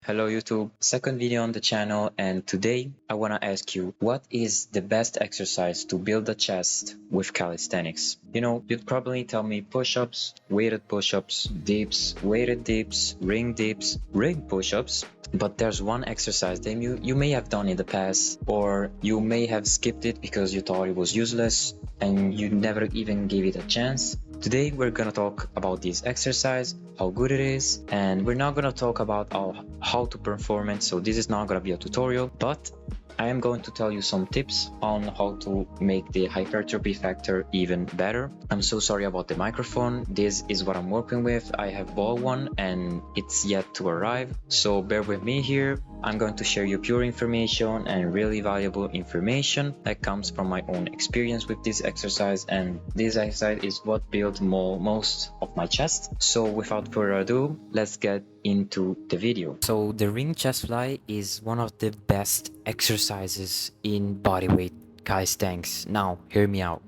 Hello YouTube, second video on the channel, and today I want to ask you, what is the best exercise to build a chest with calisthenics? You'd probably tell me push-ups, weighted push-ups, dips, weighted dips, ring push-ups, but there's one exercise that you may have done in the past, or you may have skipped it because you thought it was useless and you never even gave it a chance. Today we're gonna talk about this exercise, how good it is, and we're not gonna talk about how to perform it, so this is not gonna be a tutorial, but I am going to tell you some tips on how to make the hypertrophy factor even better. I'm so sorry about the microphone. This is what I'm working with. I have bought one and it's yet to arrive, so bear with me here. I'm going to share you pure information and really valuable information that comes from my own experience with this exercise, and this exercise is what built most of my chest. So without further ado, let's get into the video. So the ring chest fly is one of the best exercises in bodyweight calisthenics. Now hear me out.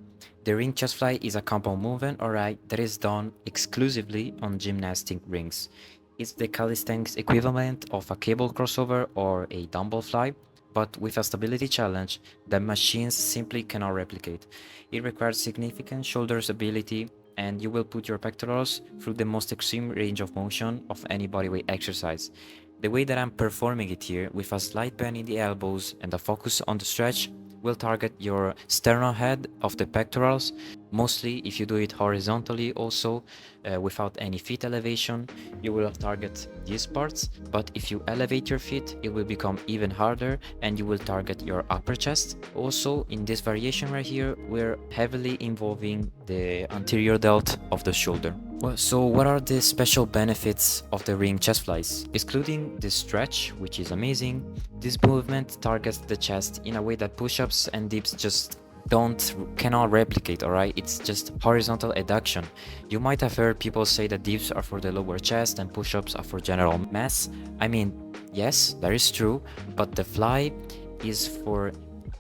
The ring chest fly is a compound movement, alright, that is done exclusively on gymnastic rings. It's the calisthenics equivalent of a cable crossover or a dumbbell fly, but with a stability challenge that machines simply cannot replicate. It requires significant shoulder stability, and you will put your pectorals through the most extreme range of motion of any bodyweight exercise. The way that I'm performing it here, with a slight bend in the elbows and a focus on the stretch, will target your sternal head of the pectorals. Mostly if you do it horizontally also, without any feet elevation, you will target these parts, but if you elevate your feet, it will become even harder and you will target your upper chest. Also, in this variation right here, we're heavily involving the anterior delt of the shoulder. So what are the special benefits of the ring chest flies? Excluding the stretch, which is amazing, this movement targets the chest in a way that push-ups and dips just cannot replicate, alright? It's just horizontal adduction. You might have heard people say that dips are for the lower chest and push-ups are for general mass. I mean, yes, that is true, but the fly is for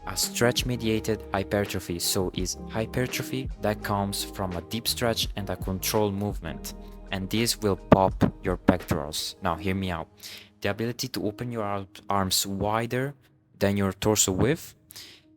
a stretch mediated hypertrophy, so is hypertrophy that comes from a deep stretch and a controlled movement, and this will pop your pectorals. Now hear me out. The ability to open your arms wider than your torso width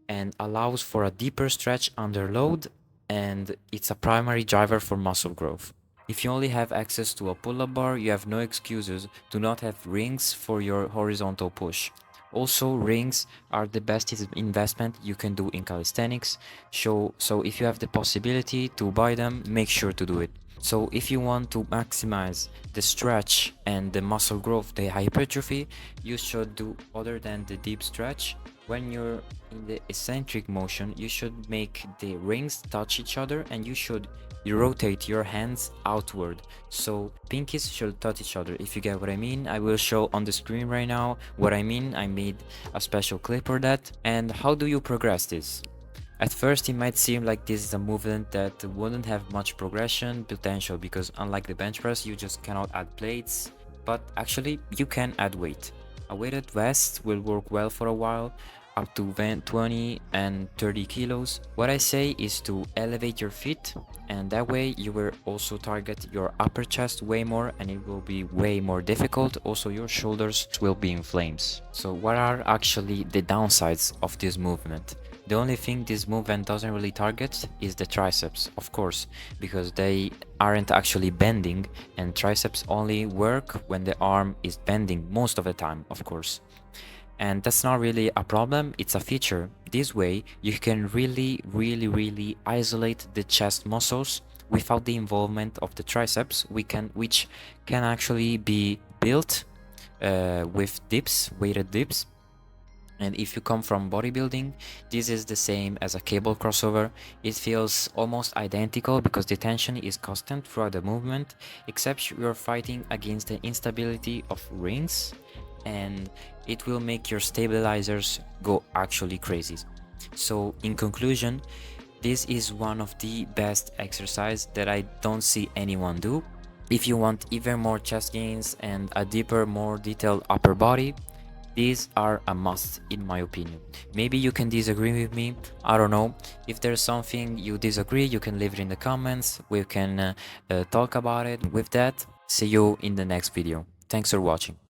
and allows for a deeper stretch under load, and it's a primary driver for muscle growth. If you only have access to a pull-up bar, you have no excuses to not have rings for your horizontal push. Also, rings are the best investment you can do in calisthenics, so if you have the possibility to buy them, make sure to do it. So if you want to maximize the stretch and the muscle growth, the hypertrophy, you should do, other than the deep stretch, when you're in the eccentric motion, you should make the rings touch each other and you should rotate your hands outward, so pinkies should touch each other, if you get what I mean. I will show on the screen right now what I mean. I made a special clip for that. And how do you progress this? At first it might seem like this is a movement that wouldn't have much progression potential, because unlike the bench press you just cannot add plates, but actually you can add weight. A weighted vest will work well for a while, up to 20 and 30 kilos. What I say is to elevate your feet, and that way you will also target your upper chest way more and it will be way more difficult. Also, your shoulders will be in flames. So what are actually the downsides of this movement? The only thing this movement doesn't really target is the triceps, of course, because they aren't actually bending, and triceps only work when the arm is bending most of the time, of course. And that's not really a problem, it's a feature. This way you can really isolate the chest muscles without the involvement of the triceps, which can actually be built with dips, weighted dips. And if you come from bodybuilding, this is the same as a cable crossover. It feels almost identical because the tension is constant throughout the movement, except you're fighting against the instability of rings, and it will make your stabilizers go actually crazy. So in conclusion, this is one of the best exercises that I don't see anyone do. If you want even more chest gains and a deeper, more detailed upper body, these are a must in my opinion. Maybe you can disagree with me, I don't know. If there's something you disagree, you can leave it in the comments, we can talk about it. With that, see you in the next video. Thanks for watching.